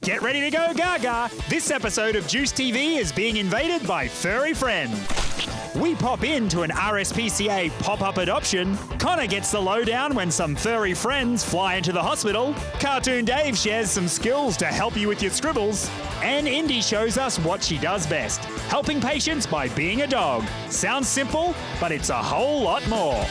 Get ready to go gaga. This episode of Juice TV is being invaded by Furry Friend. We pop into an RSPCA pop-up adoption. Connor gets the lowdown when some furry friends fly into the hospital. Cartoon Dave shares some skills to help you with your scribbles. And Indy shows us what she does best, helping patients by being a dog. Sounds simple, but it's a whole lot more.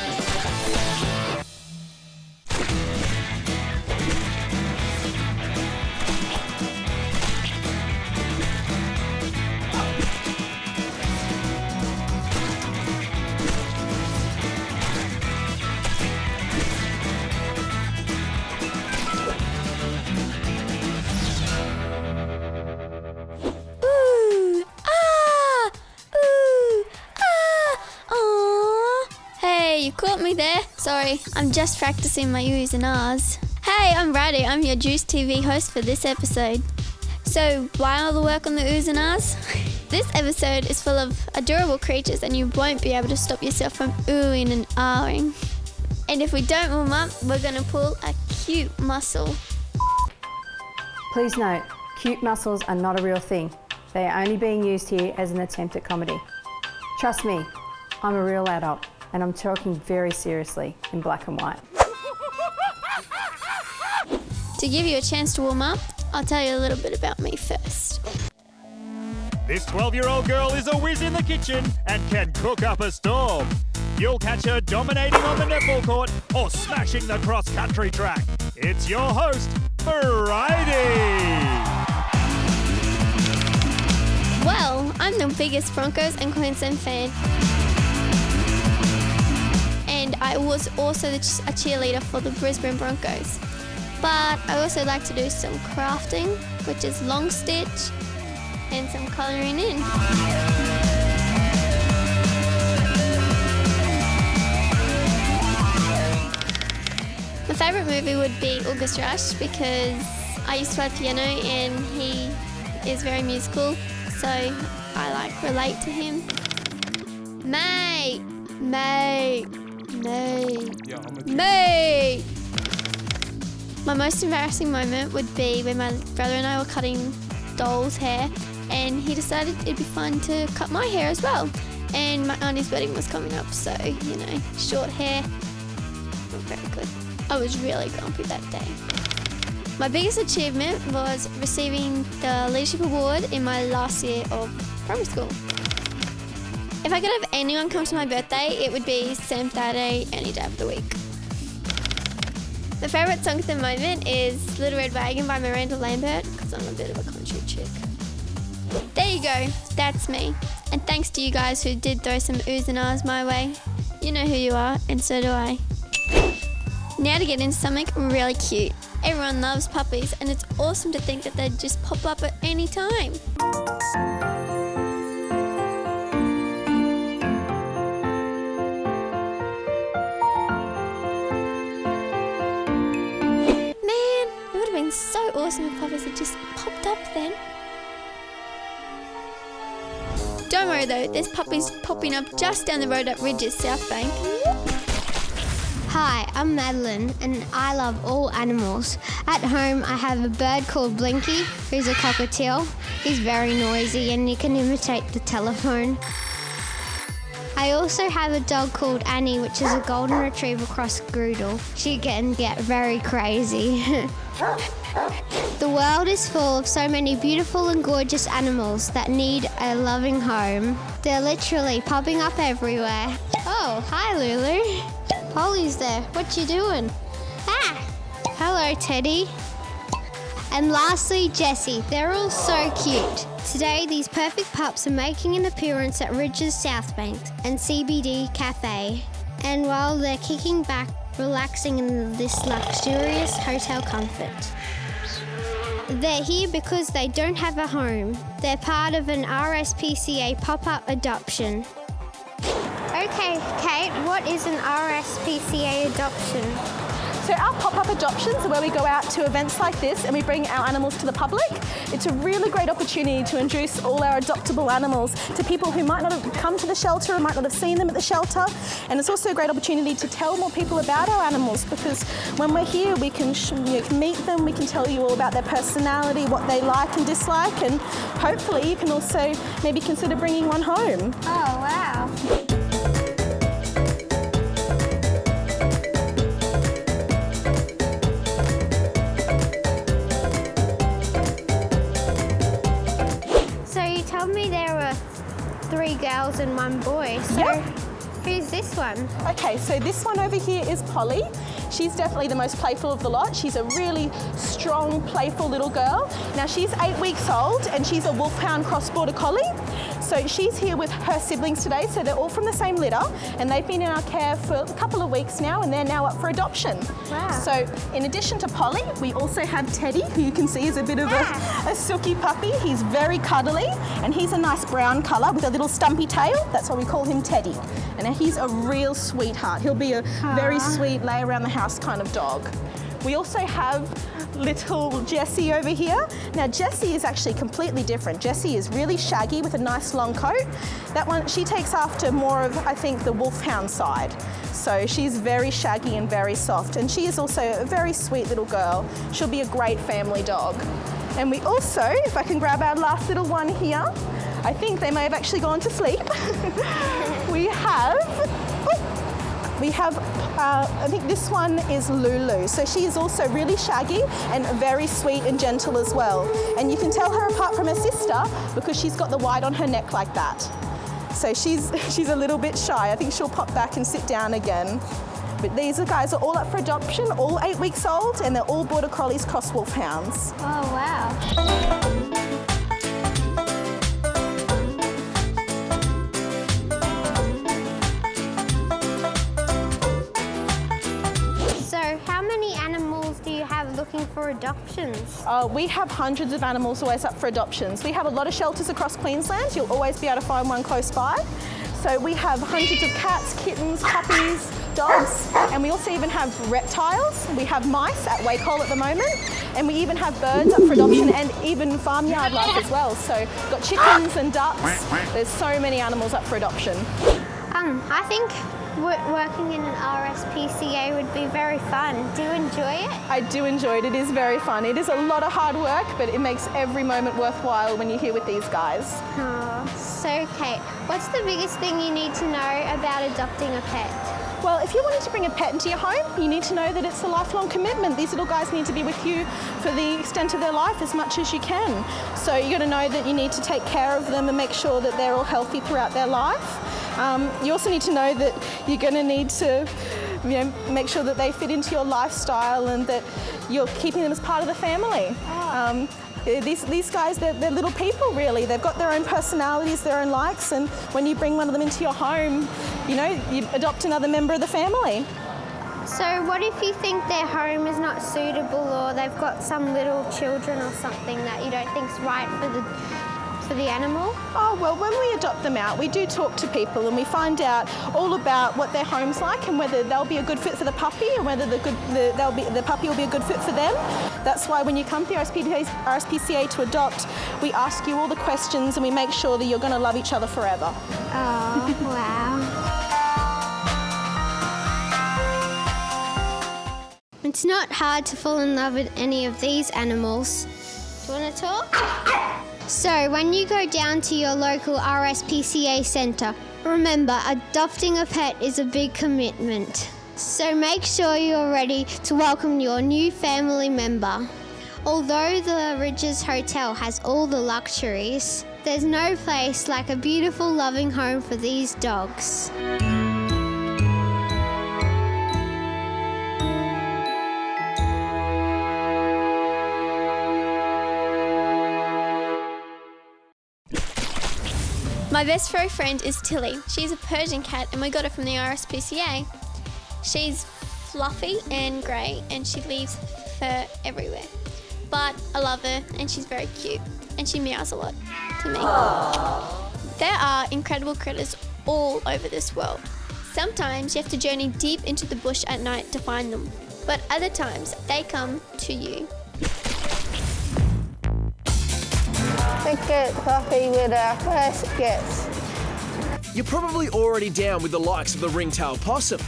You caught me there. Sorry, I'm just practicing my oohs and ahs. Hey, I'm Bridie. I'm your Juice TV host for this episode. So, why all the work on the oohs and ahs? This episode is full of adorable creatures and you won't be able to stop yourself from oohing and ahhing. And if we don't warm up, we're going to pull a cute muscle. Please note, cute muscles are not a real thing. They are only being used here as an attempt at comedy. Trust me, I'm a real adult. And I'm talking very seriously in black and white. To give you a chance to warm up, I'll tell you a little bit about me first. This 12-year-old girl is a whiz in the kitchen and can cook up a storm. You'll catch her dominating on the netball court or smashing the cross-country track. It's your host, Bridie. Well, I'm the biggest Broncos and Queensland fan. And I was also a cheerleader for the Brisbane Broncos. But I also like to do some crafting, which is long stitch, and some colouring in. My favourite movie would be August Rush because I used to play piano and he is very musical, so I relate to him. Mate! My most embarrassing moment would be when my brother and I were cutting doll's hair and he decided it'd be fun to cut my hair as well. And my auntie's wedding was coming up, so, short hair. Not very good. I was really grumpy that day. My biggest achievement was receiving the leadership award in my last year of primary school. If I could have anyone come to my birthday, it would be Sam Saturday, any day of the week. My favourite song at the moment is Little Red Wagon by Miranda Lambert, because I'm a bit of a country chick. There you go, that's me. And thanks to you guys who did throw some oohs and ahs my way. You know who you are, and so do I. Now to get into something really cute. Everyone loves puppies, and it's awesome to think that they just pop up at any time. So awesome if puppies had just popped up then. Don't worry though, there's puppies popping up just down the road at Ridge's South Bank. Hi, I'm Madeline and I love all animals. At home I have a bird called Blinky, who's a cockatiel. He's very noisy and he can imitate the telephone. I also have a dog called Annie, which is a golden retriever cross Groodle. She can get very crazy. The world is full of so many beautiful and gorgeous animals that need a loving home. They're literally popping up everywhere. Oh, hi Lulu. Holly's there. What you doing? Ah! Hello Teddy. And lastly, Jessie. They're all so cute. Today, these perfect pups are making an appearance at Ridge's South Bank and CBD Cafe. And while they're kicking back, relaxing in this luxurious hotel comfort. They're here because they don't have a home. They're part of an RSPCA pop-up adoption. Okay, Kate, what is an RSPCA adoption? So our pop-up adoptions are where we go out to events like this and we bring our animals to the public. It's a really great opportunity to introduce all our adoptable animals to people who might not have come to the shelter or might not have seen them at the shelter. And it's also a great opportunity to tell more people about our animals, because when we're here we can meet them, we can tell you all about their personality, what they like and dislike, and hopefully you can also maybe consider bringing one home. Oh, wow. So you told me there were 3 girls and 1 boy. So Yep. who's this one? Okay, so this one over here is Polly. She's definitely the most playful of the lot. She's a really strong, playful little girl. Now she's 8 weeks old and she's a wolfhound cross-border collie. So she's here with her siblings today, so they're all from the same litter and they've been in our care for a couple of weeks now and they're now up for adoption. Wow. So in addition to Polly, we also have Teddy, who you can see is a bit of a silky puppy. He's very cuddly and he's a nice brown colour with a little stumpy tail. That's why we call him Teddy. And he's a real sweetheart. He'll be a very sweet, lay around the house kind of dog. We also have little Jessie over here. Now Jessie is actually completely different. Jessie is really shaggy with a nice long coat. That one, she takes after more of, I think, the wolfhound side. So she's very shaggy and very soft. And she is also a very sweet little girl. She'll be a great family dog. And we also, if I can grab our last little one here, I think they may have actually gone to sleep. We have, I think this one is Lulu. So she is also really shaggy and very sweet and gentle as well. And you can tell her apart from her sister because she's got the white on her neck like that. So she's a little bit shy. I think she'll pop back and sit down again. But these guys are all up for adoption, all 8 weeks old, and they're all Border Collies cross wolfhounds. Oh, wow. Looking for adoptions? We have hundreds of animals always up for adoptions. We have a lot of shelters across Queensland. You'll always be able to find one close by. So we have hundreds of cats, kittens, puppies, dogs, and we also even have reptiles. We have mice at Wacol at the moment, and we even have birds up for adoption and even farmyard life as well. So got chickens and ducks. There's so many animals up for adoption. I think working in an RSPCA would be very fun. Do you enjoy it? I do enjoy it. It is very fun. It is a lot of hard work, but it makes every moment worthwhile when you're here with these guys. Oh, so Kate, what's the biggest thing you need to know about adopting a pet? Well, if you're wanting to bring a pet into your home, you need to know that it's a lifelong commitment. These little guys need to be with you for the extent of their life as much as you can. So you've got to know that you need to take care of them and make sure that they're all healthy throughout their life. You also need to know that you're going to need to make sure that they fit into your lifestyle and that you're keeping them as part of the family. These guys, they're little people really. They've got their own personalities, their own likes, and when you bring one of them into your home, you adopt another member of the family. So what if you think their home is not suitable or they've got some little children or something that you don't think's right for the animal? Oh, well, when we adopt them out, we do talk to people and we find out all about what their home's like and whether they'll be a good fit for the puppy and whether the puppy will be a good fit for them. That's why when you come to the RSPCA to adopt, we ask you all the questions and we make sure that you're going to love each other forever. Oh, wow. It's not hard to fall in love with any of these animals. Do you want to talk? So, when you go down to your local RSPCA centre, remember, adopting a pet is a big commitment. So make sure you're ready to welcome your new family member. Although the Ridges Hotel has all the luxuries, there's no place like a beautiful, loving home for these dogs. My best furry friend is Tilly. She's a Persian cat and we got her from the RSPCA. She's fluffy and grey and she leaves fur everywhere. But I love her and she's very cute and she meows a lot to me. Aww. There are incredible critters all over this world. Sometimes you have to journey deep into the bush at night to find them. but other times they come to you. Let's get coffee with our first guest. You're probably already down with the likes of the ringtail possum.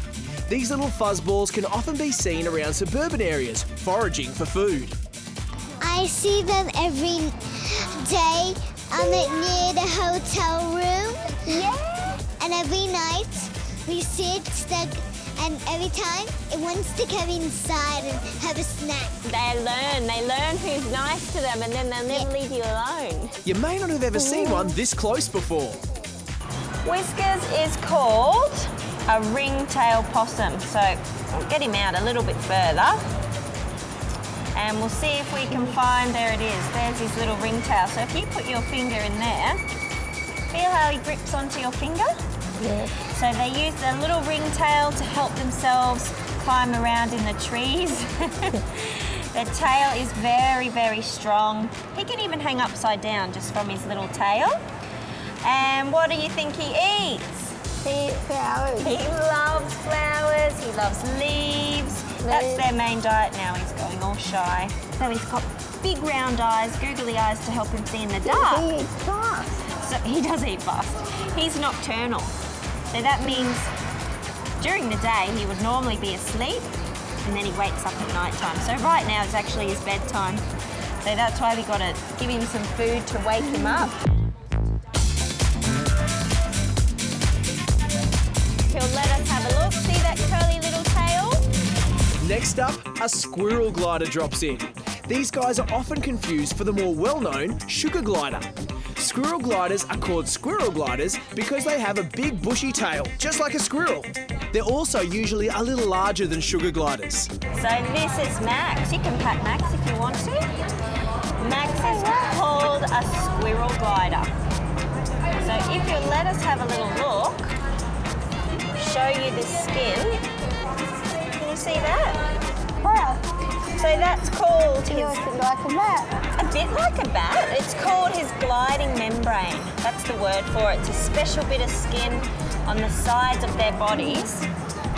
These little fuzzballs can often be seen around suburban areas, foraging for food. I see them every day near the hotel room. Yeah. And every night we sit stuck, and every time it wants to come inside and have a snack. They learn who's nice to them, and then they'll never leave you alone. You may not have ever seen one this close before. Whiskers is called a ringtail possum, so we'll get him out a little bit further and we'll see if we can find, there it is, there's his little ringtail. So if you put your finger in there, feel how he grips onto your finger? Yeah. So they use their little ringtail to help themselves climb around in the trees. Their tail is very, very strong. He can even hang upside down just from his little tail. And what do you think he eats? He eats flowers. He loves flowers, he loves leaves. That's their main diet now. He's going all shy. So he's got big round eyes, googly eyes to help him see in the dark. He eats fast. So he does eat fast. He's nocturnal. So that means during the day he would normally be asleep and then he wakes up at night time. So right now it's actually his bedtime. So that's why we got to give him some food to wake him up. He'll let us have a look. See that curly little tail? Next up, a squirrel glider drops in. These guys are often confused for the more well-known sugar glider. Squirrel gliders are called squirrel gliders because they have a big bushy tail, just like a squirrel. They're also usually a little larger than sugar gliders. So this is Max. You can pat Max if you want to. Max is called a squirrel glider. So if you'll let us have a little look, show you the skin. Can you see that? Wow. So that's called He his, looks like a bat. a bit like a bat. It's called his gliding membrane. That's the word for it. It's a special bit of skin on the sides of their bodies.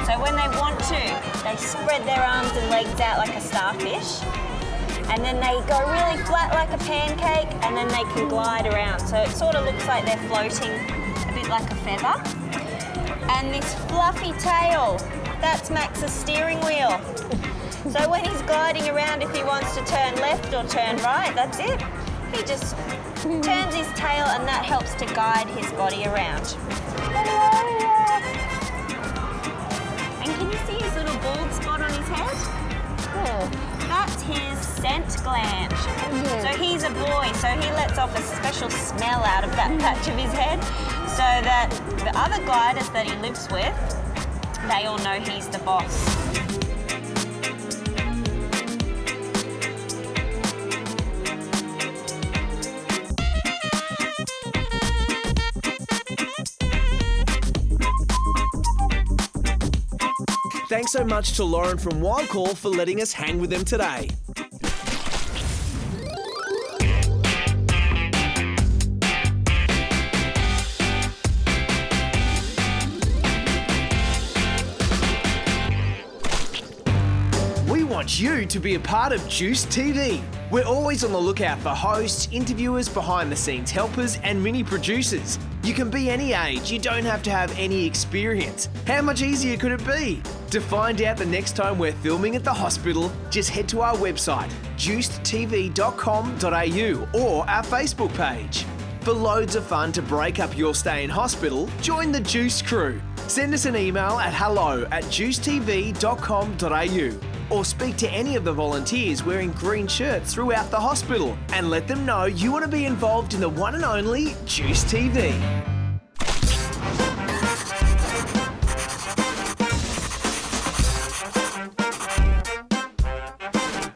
So when they want to, they spread their arms and legs out like a starfish. And then they go really flat like a pancake, and then they can glide around. So it sort of looks like they're floating a bit like a feather. And this fluffy tail, that's Max's steering wheel. So when he's gliding around, if he wants to turn left or turn right, that's it. He just turns his tail and that helps to guide his body around. And can you see his little bald spot on his head? That's his scent gland. So he's a boy, so he lets off a special smell out of that patch of his head so that the other gliders that he lives with, they all know he's the boss. Thanks so much to Lauren from Wild Call for letting us hang with them today. We want you to be a part of Juice TV. We're always on the lookout for hosts, interviewers, behind-the-scenes helpers and mini-producers. You can be any age, you don't have to have any experience. How much easier could it be? To find out the next time we're filming at the hospital, just head to our website, juicedtv.com.au or our Facebook page. For loads of fun to break up your stay in hospital, join the Juice crew. Send us an email at hello@juicetv.com.au or speak to any of the volunteers wearing green shirts throughout the hospital and let them know you want to be involved in the one and only Juice TV.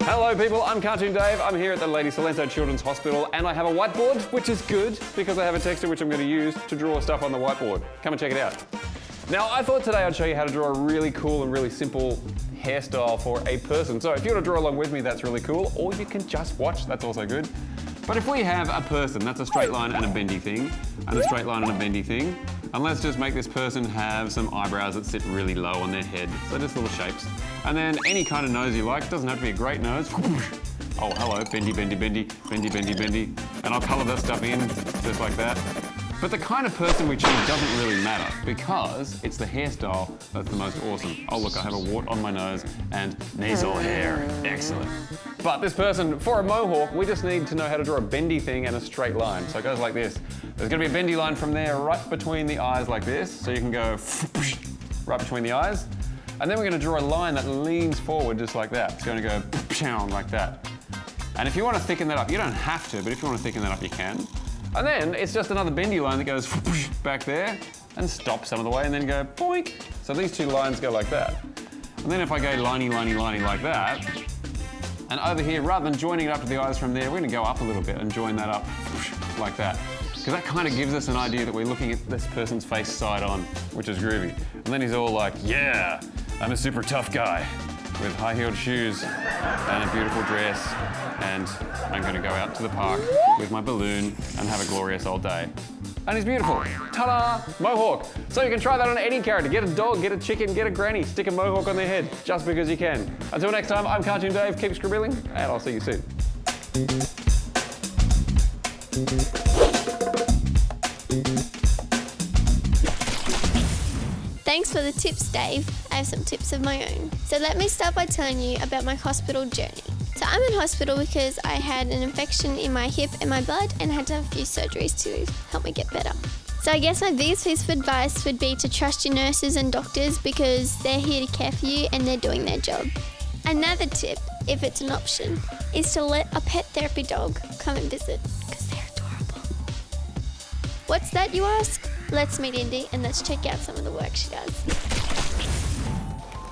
Hello people, I'm Cartoon Dave. I'm here at the Lady Salento Children's Hospital and I have a whiteboard, which is good because I have a texter which I'm going to use to draw stuff on the whiteboard. Come and check it out. Now I thought today I'd show you how to draw a really cool and really simple hairstyle for a person. So if you want to draw along with me, that's really cool, or you can just watch, that's also good. But if we have a person, that's a straight line and a bendy thing, and a straight line and a bendy thing, and let's just make this person have some eyebrows that sit really low on their head, so just little shapes. And then any kind of nose you like, doesn't have to be a great nose. Oh, hello, bendy, bendy, bendy, bendy, bendy, bendy. And I'll colour that stuff in, just like that. But the kind of person we choose doesn't really matter because it's the hairstyle that's the most awesome. Oh look, I have a wart on my nose and nasal hair. Excellent. But this person, for a mohawk, we just need to know how to draw a bendy thing and a straight line. So it goes like this. There's gonna be a bendy line from there right between the eyes like this. So you can go right between the eyes. And then we're gonna draw a line that leans forward just like that. It's gonna go like that. And if you want to thicken that up, you don't have to, but if you want to thicken that up, you can. And then it's just another bendy line that goes back there and stops some of the way and then go boink. So these two lines go like that. And then if I go liney, liney, liney like that, and over here, rather than joining it up to the eyes from there, we're going to go up a little bit and join that up like that. Because that kind of gives us an idea that we're looking at this person's face side on, which is groovy. And then he's all like, yeah, I'm a super tough guy with high-heeled shoes and a beautiful dress, and I'm going to go out to the park with my balloon and have a glorious old day. And he's beautiful. Ta-da! Mohawk. So you can try that on any character. Get a dog, get a chicken, get a granny, stick a mohawk on their head, just because you can. Until next time, I'm Cartoon Dave. Keep scribbling, and I'll see you soon. Thanks for the tips, Dave. I have some tips of my own. So let me start by telling you about my hospital journey. So I'm in hospital because I had an infection in my hip and my blood and had to have a few surgeries to help me get better. So I guess my biggest piece of advice would be to trust your nurses and doctors because they're here to care for you and they're doing their job. Another tip, if it's an option, is to let a pet therapy dog come and visit because they're adorable. What's that, you ask? Let's meet Indy and let's check out some of the work she does.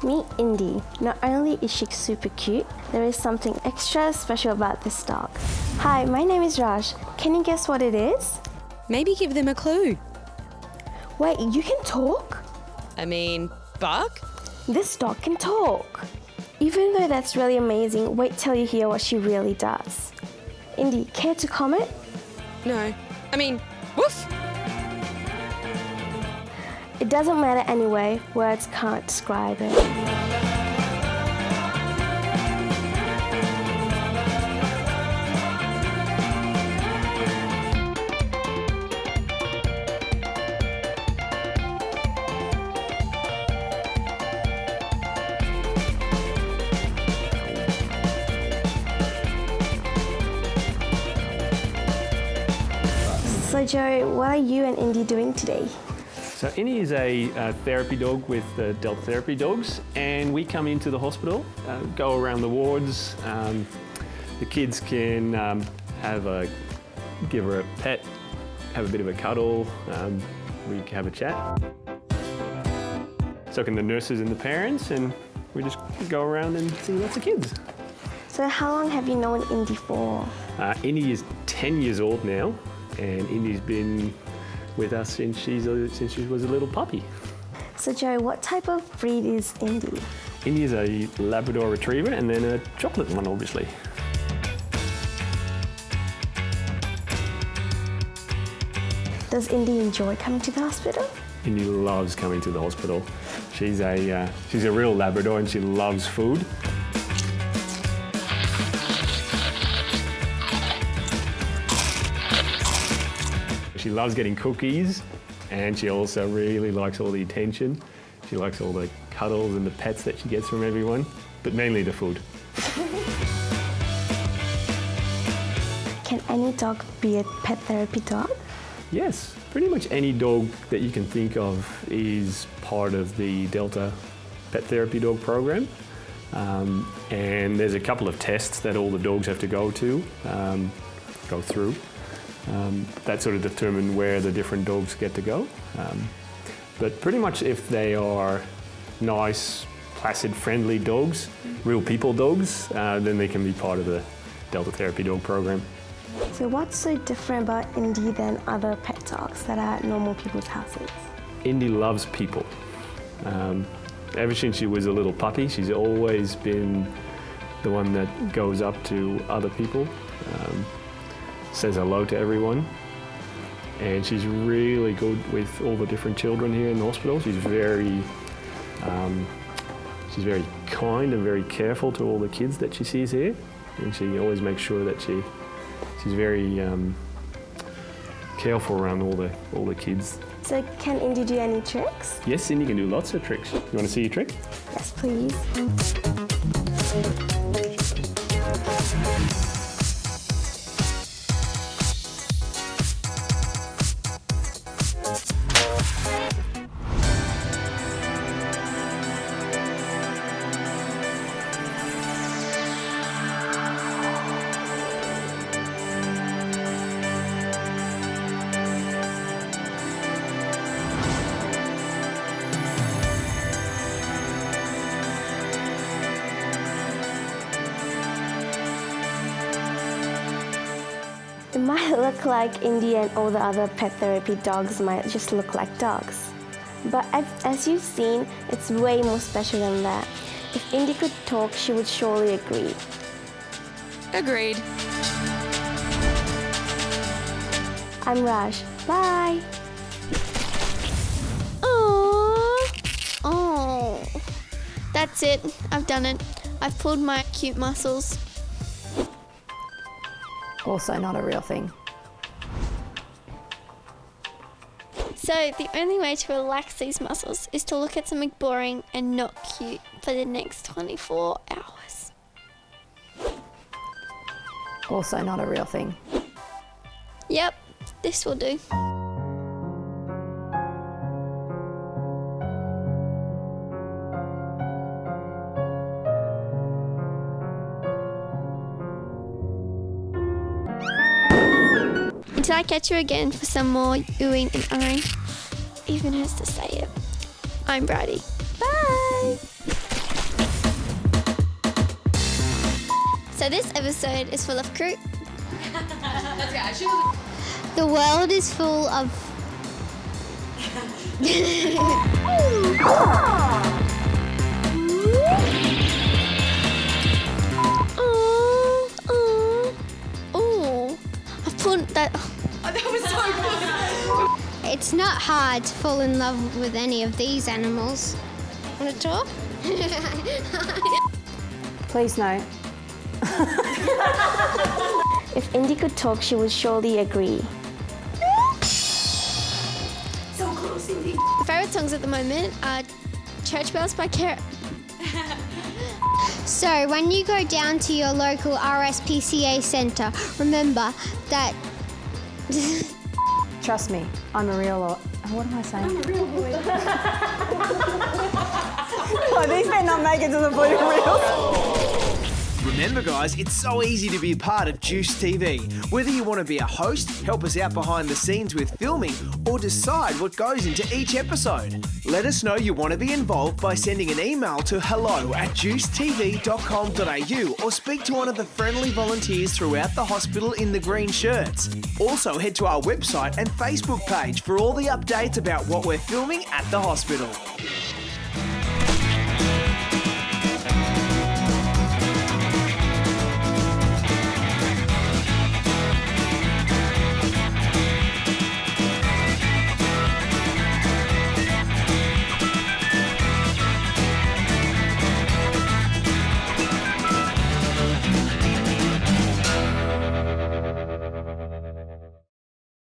Meet Indy. Not only is she super cute, there is something extra special about this dog. Hi, my name is Raj. Can you guess what it is? Maybe give them a clue. Wait, you can talk? I mean, bark? This dog can talk. Even though that's really amazing, wait till you hear what she really does. Indy, care to comment? No. I mean, woof! It doesn't matter anyway, words can't describe it. So Joe, what are you and Indy doing today? So Indy is a therapy dog with the Delta Therapy Dogs, and we come into the hospital, go around the wards. The kids can give her a pet, have a bit of a cuddle, we can have a chat. So can the nurses and the parents, and we just go around and see lots of kids. So how long have you known Indy for? Indy is 10 years old now, and Indy's been with us since she was a little puppy. So Joe, what type of breed is Indy? Indy is a Labrador Retriever and then a chocolate one, obviously. Does Indy enjoy coming to the hospital? Indy loves coming to the hospital. She's a real Labrador and she loves food. She loves getting cookies, and she also really likes all the attention. She likes all the cuddles and the pets that she gets from everyone, but mainly the food. Can any dog be a pet therapy dog? Yes, pretty much any dog that you can think of is part of the Delta Pet Therapy Dog program. And there's a couple of tests that all the dogs have to go through. That sort of determine where the different dogs get to go. But pretty much if they are nice, placid, friendly dogs, real people dogs, then they can be part of the Delta Therapy Dog program. So what's so different about Indy than other pet dogs that are at normal people's houses? Indy loves people. Ever since she was a little puppy, she's always been the one that goes up to other people. says hello to everyone. And she's really good with all the different children here in the hospital. She's very kind and very careful to all the kids that she sees here. And she always makes sure that she's very careful around all the kids. So can Indy do any tricks? Yes, Indy can do lots of tricks. You want to see your trick? Yes, please. It might look like Indy and all the other pet therapy dogs might just look like dogs. But as you've seen, it's way more special than that. If Indy could talk, she would surely agree. Agreed. I'm Raj. Bye. Oh, that's it. I've done it. I've pulled my cute muscles. Also not a real thing. So the only way to relax these muscles is to look at something boring and not cute for the next 24 hours. Also not a real thing. Yep, this will do. Until I catch you again for some more oohing and ahhing, even has to say it. I'm Bridie. Bye! So this episode is full of crew. The world is full of... That was so good. It's not hard to fall in love with any of these animals. Want to talk? Please no. If Indy could talk, she would surely agree. So close, Indy. My favourite songs at the moment are Church Bells by Kara. So when you go down to your local RSPCA centre, remember that... Trust me, I'm a real... What am I saying? I'm a real boy. Oh, these may not make it to the blue reel. Remember guys, it's so easy to be a part of Juice TV. Whether you want to be a host, help us out behind the scenes with filming, or decide what goes into each episode. Let us know you want to be involved by sending an email to hello@juicetv.com.au or speak to one of the friendly volunteers throughout the hospital in the green shirts. Also head to our website and Facebook page for all the updates about what we're filming at the hospital.